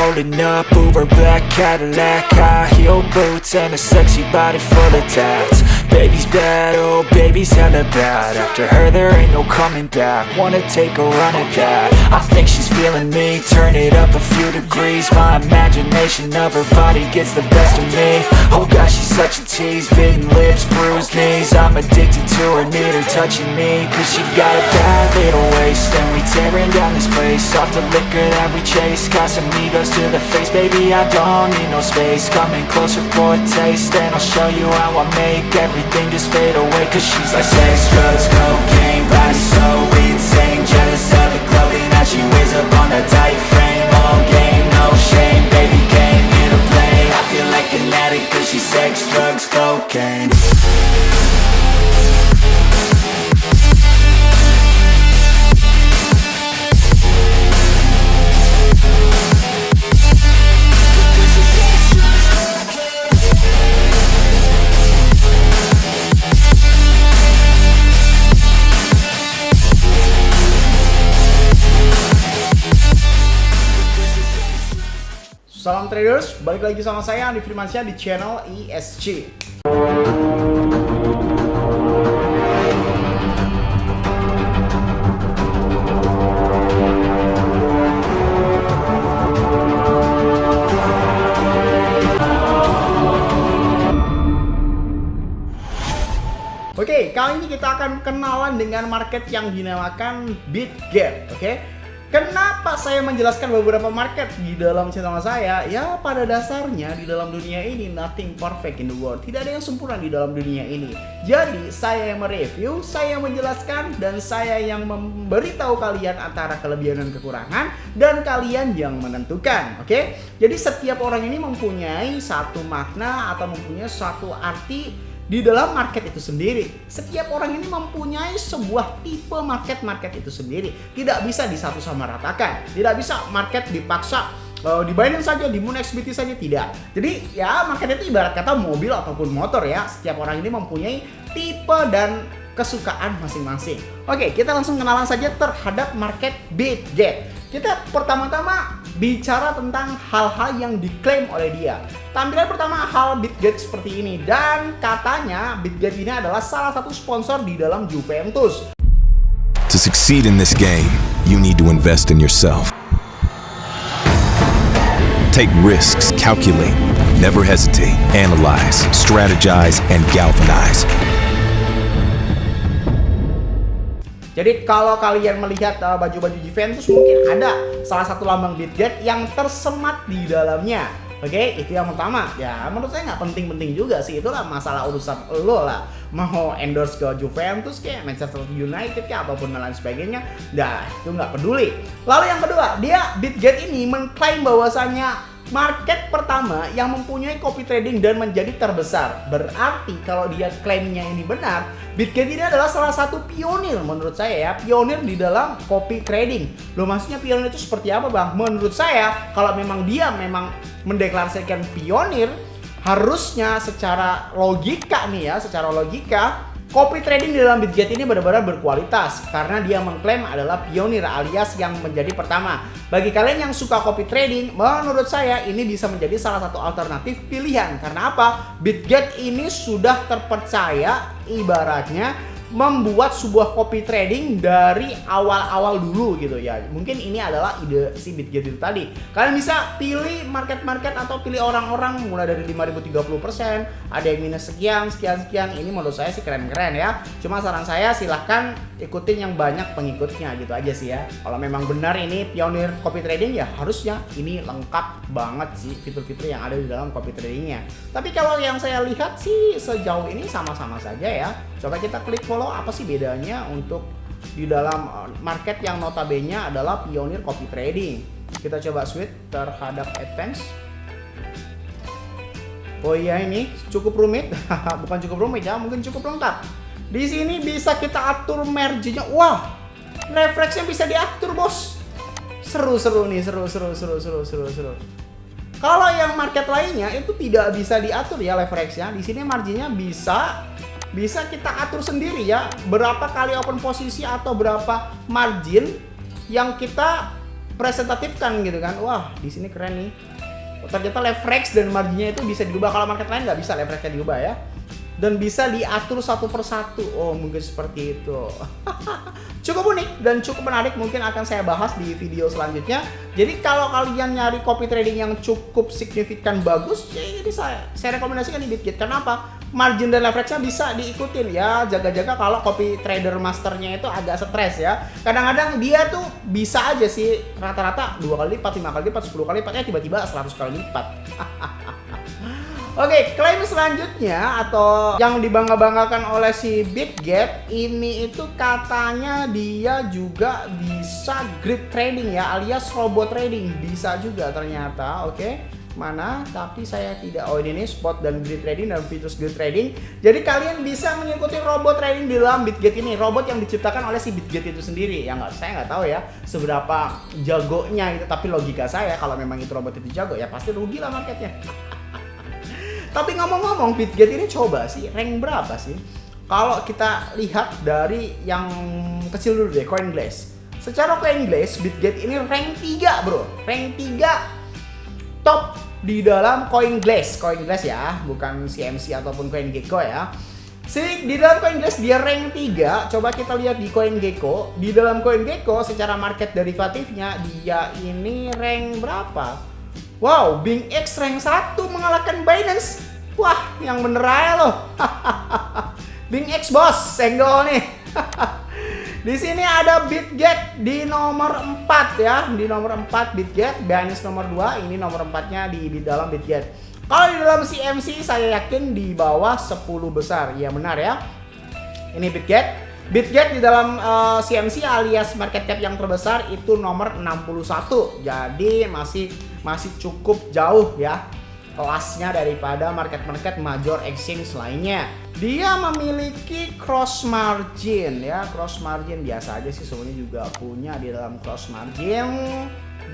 rolling up, Uber black Cadillac, high heel boots and a sexy body full of tats. Baby's bad, oh baby's hella bad. After her there ain't no coming back. Wanna take a run at that. I think she's feeling me. Turn it up a few degrees. My imagination of her body gets the best of me. Oh gosh, she's such a tease. Bitten lips, bruised knees. I'm addicted to her, need her touching me. Cause she got a bad little waist, and we tearing down this place. Off the liquor that we chase. Got some egos to the face. Baby, I don't need no space. Coming closer for a taste, and I'll show you how I make everything just fade away. Cause she's like sex, drugs, cocaine, body so insane. Jealous of the clothing that she wears up on a tight frame. All game, no shame, baby came here to play. I feel like an addict cause she's sex, drugs, cocaine. Salam traders, balik lagi sama saya Andi Firmansyah di channel ESG. Oke, kali ini kita akan kenalan dengan market yang dinamakan BitGet. Oke. Kenapa saya menjelaskan beberapa market di dalam channel saya? Ya, pada dasarnya di dalam dunia ini nothing perfect in the world. Tidak ada yang sempurna di dalam dunia ini. Jadi, saya yang mereview, saya yang menjelaskan, dan saya yang memberitahu kalian antara kelebihan dan kekurangan, dan kalian yang menentukan. Oke? Jadi, setiap orang ini mempunyai satu makna atau mempunyai satu arti di dalam market itu sendiri. Setiap orang ini mempunyai sebuah tipe market itu sendiri. Tidak bisa disamaratakan. Tidak bisa market dipaksa di Binance saja, di Moon XBT saja, tidak. Jadi ya market itu ibarat kata mobil ataupun motor ya. Setiap orang ini mempunyai tipe dan kesukaan masing-masing. Oke, kita langsung kenalan saja terhadap market BitGet. Kita pertama-tama bicara tentang hal-hal yang diklaim oleh dia. Tampilan pertama hal BitGet seperti ini, dan katanya BitGet ini adalah salah satu sponsor di dalam Juventus. To succeed in this game, you need to invest in yourself. Take risks, calculate, never hesitate, analyze, strategize, and galvanize. Jadi kalau kalian melihat baju-baju Juventus, mungkin ada salah satu lambang BitGet yang tersemat di dalamnya. Oke, itu yang pertama. Ya, menurut saya nggak penting-penting juga sih. Itulah masalah urusan lo lah. Mau endorse ke Juventus kayak Manchester United kayak apapun dan lain sebagainya. Dah, itu nggak peduli. Lalu yang kedua, BitGet ini mengklaim bahwasanya market pertama yang mempunyai copy trading dan menjadi terbesar. Berarti kalau dia klaimnya ini benar, BitGet ini adalah salah satu pionir menurut saya ya. Pionir di dalam copy trading. Loh, maksudnya pionir itu seperti apa bang? Menurut saya kalau memang dia mendeklarasikan pionir, harusnya secara logika nih ya, secara logika copy trading di dalam BitGet ini benar-benar berkualitas karena dia mengklaim adalah pionir alias yang menjadi pertama. Bagi kalian yang suka copy trading, menurut saya ini bisa menjadi salah satu alternatif pilihan. Karena apa? BitGet ini sudah terpercaya, ibaratnya membuat sebuah copy trading dari awal-awal dulu gitu ya. Mungkin ini adalah ide si BitGet itu tadi. Kalian bisa pilih market-market atau pilih orang-orang mulai dari 5.030%, ada yang minus sekian. Ini menurut saya sih keren-keren ya. Cuma saran saya silahkan ikutin yang banyak pengikutnya gitu aja sih ya. Kalau memang benar ini pionir copy trading ya harusnya ini lengkap banget sih fitur-fitur yang ada di dalam copy tradingnya. Tapi kalau yang saya lihat sih sejauh ini sama-sama saja ya. Coba kita klik follow, apa sih bedanya untuk di dalam market yang notabene adalah pionir copy trading. Kita coba switch terhadap advance. Oh iya, ini cukup rumit. Bukan cukup rumit ya, mungkin cukup lengkap. Di sini bisa kita atur margin-nya. Wah, refleksnya bisa diatur bos. Seru nih, seru. Kalau yang market lainnya itu tidak bisa diatur ya leverage-nya. Di sini marginnya bisa kita atur sendiri ya, berapa kali open posisi atau berapa margin yang kita mempresentatifkan gitu kan. Wah, di sini keren nih. Ternyata leverage dan marginnya itu bisa diubah. Kalau market lain nggak bisa leverage-nya diubah ya. Dan bisa diatur satu persatu. Oh, mungkin seperti itu. Cukup unik dan cukup menarik, mungkin akan saya bahas di video selanjutnya. Jadi kalau kalian nyari copy trading yang cukup signifikan bagus, ya ini saya rekomendasikan di Bitget. Kenapa? Margin dan leverage-nya bisa diikutin ya. Jaga-jaga kalau copy trader masternya itu agak stres ya. Kadang-kadang dia tuh bisa aja sih rata-rata 2 kali lipat, 5 kali lipat, 10 kali lipat, ya tiba-tiba 100 kali lipat. Oke, klaim selanjutnya atau yang dibangga-banggakan oleh si Bitget ini itu katanya dia juga bisa grid trading ya, alias robot trading. Bisa juga ternyata, oke. Mana? Tapi saya tidak. Oh, ini nih spot dan grid trading dan fitur grid trading. Jadi kalian bisa mengikuti robot trading di dalam Bitget ini. Robot yang diciptakan oleh si Bitget itu sendiri. Ya saya nggak tahu ya seberapa jagonya itu. Tapi logika saya kalau memang itu robot itu jago ya pasti rugi lah marketnya. Tapi ngomong-ngomong, Bitget ini coba sih rank berapa sih? Kalau kita lihat dari yang kecil dulu deh, CoinGlass. Secara CoinGlass, Bitget ini rank 3 bro. Rank 3 top di dalam CoinGlass. CoinGlass ya, bukan CMC ataupun CoinGecko ya. Di dalam CoinGlass dia rank 3. Coba kita lihat di CoinGecko. Di dalam CoinGecko secara market derivatifnya dia ini rank berapa? Wow, BingX rank 1 mengalahkan Binance. Wah, yang bener aja loh. BingX bos, senggol nih. Di sini ada Bitget di nomor 4 ya. Di nomor 4 Bitget, Binance nomor 2, ini nomor 4-nya di dalam Bitget. Kalau di dalam CMC saya yakin di bawah 10 besar. Iya benar ya. Ini Bitget. Bitget di dalam CMC alias market cap yang terbesar itu nomor 61. Jadi masih cukup jauh ya kelasnya daripada market-market major exchange lainnya. Dia memiliki cross margin ya. Cross margin biasa aja sih semuanya juga punya di dalam cross margin.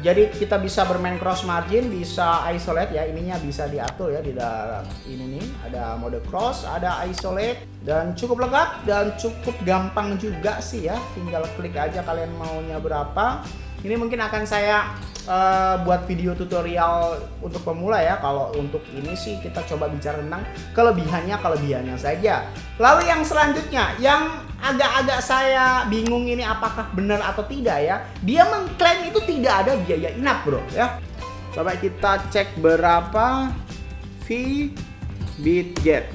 Jadi kita bisa bermain cross margin, bisa isolate ya, ininya bisa diatur ya di dalam ini nih. Ada mode cross, ada isolate dan cukup lengkap dan cukup gampang juga sih ya. Tinggal klik aja kalian maunya berapa. Ini mungkin akan saya buat video tutorial untuk pemula ya. Kalau untuk ini sih kita coba bicara tentang kelebihannya saja. Lalu yang selanjutnya yang agak-agak saya bingung ini apakah benar atau tidak ya. Dia mengklaim itu tidak ada biaya in-app bro ya. Coba kita cek berapa fee Bitget.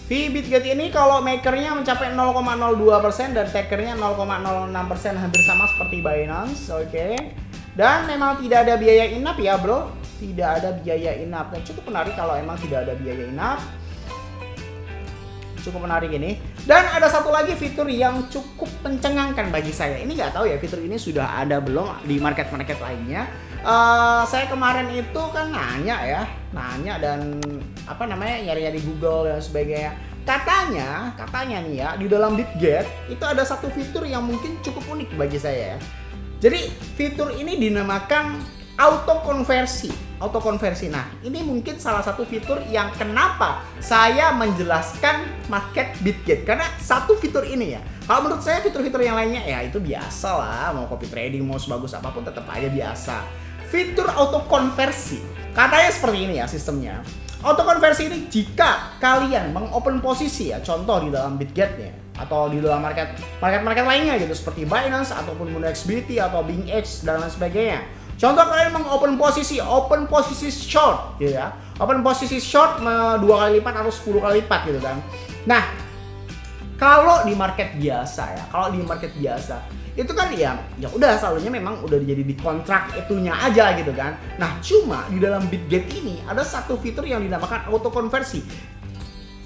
Fee Bitget ini kalau makernya mencapai 0,02% dan takernya 0,06%, hampir sama seperti Binance, oke. Dan memang tidak ada biaya in-app ya bro, tidak ada biaya in-app. Dan cukup menarik kalau emang tidak ada biaya in-app. Cukup menarik ini. Dan ada satu lagi fitur yang cukup mencengangkan bagi saya. Ini nggak tahu ya fitur ini sudah ada belum di market-market lainnya. Saya kemarin itu kan nanya dan nyari-nyari Google dan sebagainya. Katanya nih ya di dalam Bitget itu ada satu fitur yang mungkin cukup unik bagi saya ya. Jadi fitur ini dinamakan auto konversi. Nah, ini mungkin salah satu fitur yang kenapa saya menjelaskan market Bitget, karena satu fitur ini ya. Kalau menurut saya fitur-fitur yang lainnya ya itu biasa lah, mau copy trading mau sebagus apapun tetap aja biasa. Fitur auto konversi katanya seperti ini ya sistemnya. Auto konversi ini jika kalian mengopen posisi ya, contoh di dalam Bitgetnya atau di dalam market lainnya gitu seperti Binance ataupun MoonXBT atau BingX dan lain sebagainya. Contoh kalian mengopen posisi short gitu ya. Open posisi short 2 kali lipat atau 10 kali lipat gitu kan. Nah, kalau di market biasa itu kan ya udah selalunya memang udah jadi di kontrak itunya aja gitu kan. Nah, cuma di dalam Bitget ini ada satu fitur yang dinamakan auto konversi.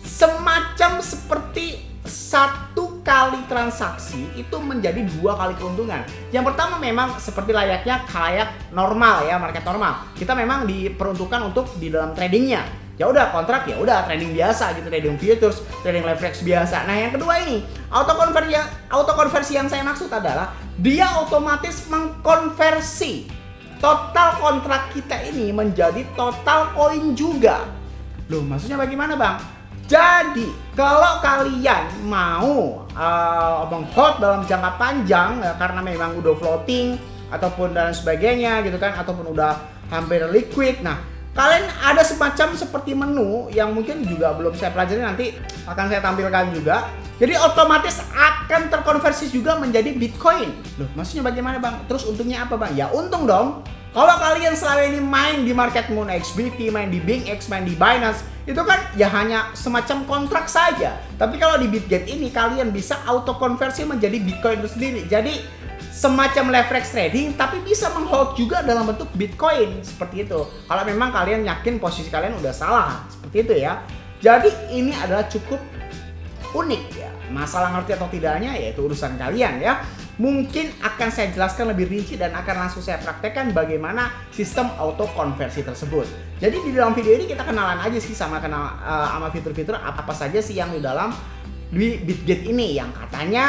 Semacam seperti 1 kali transaksi itu menjadi 2 kali keuntungan. Yang pertama memang seperti layaknya kayak normal ya, market normal. Kita memang diperuntukkan untuk di dalam tradingnya. Ya udah kontrak, ya udah trading biasa gitu, trading futures, trading leverage biasa. Nah, yang kedua ini, auto konversi yang saya maksud adalah dia otomatis mengkonversi total kontrak kita ini menjadi total koin juga. Loh, maksudnya bagaimana, Bang? Jadi, kalau kalian mau meng-hold dalam jangka panjang ya, karena memang udah floating ataupun dan sebagainya gitu kan, ataupun udah hampir liquid. Nah, kalian ada semacam seperti menu yang mungkin juga belum saya pelajari, nanti akan saya tampilkan juga. Jadi otomatis akan terkonversi juga menjadi Bitcoin. Loh, maksudnya bagaimana bang? Terus untungnya apa bang? Ya untung dong. Kalau kalian selama ini main di market Moon XBT, main di BingX, main di Binance, itu kan ya hanya semacam kontrak saja. Tapi kalau di Bitget ini kalian bisa auto konversi menjadi Bitcoin itu sendiri. Jadi semacam leverage trading tapi bisa menghold juga dalam bentuk Bitcoin seperti itu. Kalau memang kalian yakin posisi kalian udah salah, seperti itu ya. Jadi ini adalah cukup unik ya. Masalah ngerti atau tidaknya ya itu urusan kalian ya. Mungkin akan saya jelaskan lebih rinci dan akan langsung saya praktekkan bagaimana sistem auto konversi tersebut. Jadi di dalam video ini kita kenalan aja sih sama fitur-fitur apa saja sih yang di dalam Bitget ini, yang katanya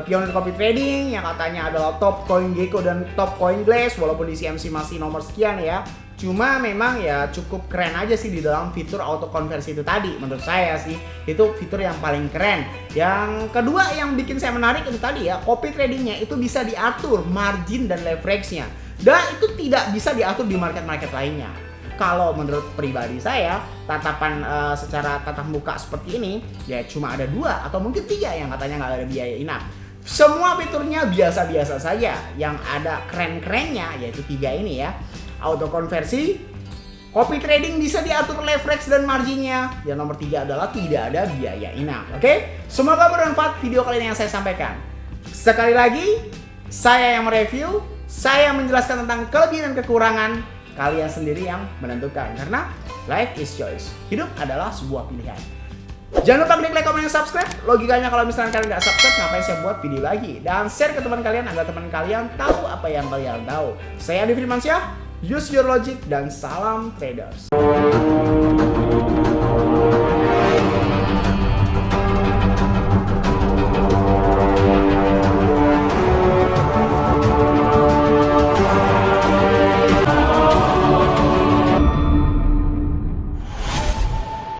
pionir copy trading, yang katanya adalah top CoinGecko dan top CoinGlass, walaupun di CMC masih nomor sekian ya. Cuma memang ya cukup keren aja sih di dalam fitur auto konversi itu tadi. Menurut saya sih itu fitur yang paling keren. Yang kedua yang bikin saya menarik itu tadi ya, copy tradingnya itu bisa diatur margin dan leverage-nya. Dan itu tidak bisa diatur di market-market lainnya. Kalau menurut pribadi saya, tatapan secara tatap muka seperti ini ya cuma ada 2 atau mungkin 3 yang katanya nggak ada biaya inap. Semua fiturnya biasa-biasa saja. Yang ada keren-kerennya yaitu 3 ini ya. Auto konversi, copy trading bisa diatur leverage dan marginnya. Yang nomor 3 adalah tidak ada biaya inap. Oke? Semoga bermanfaat video kali ini yang saya sampaikan. Sekali lagi, saya yang mereview, saya menjelaskan tentang kelebihan dan kekurangan. Kalian sendiri yang menentukan, karena life is choice. Hidup adalah sebuah pilihan. Jangan lupa klik like, comment, dan subscribe. Logikanya kalau misalnya kalian nggak subscribe, ngapain saya buat video lagi? Dan share ke teman kalian agar teman kalian tahu apa yang kalian tahu. Saya Adi Firmansyah, use your logic, dan salam traders.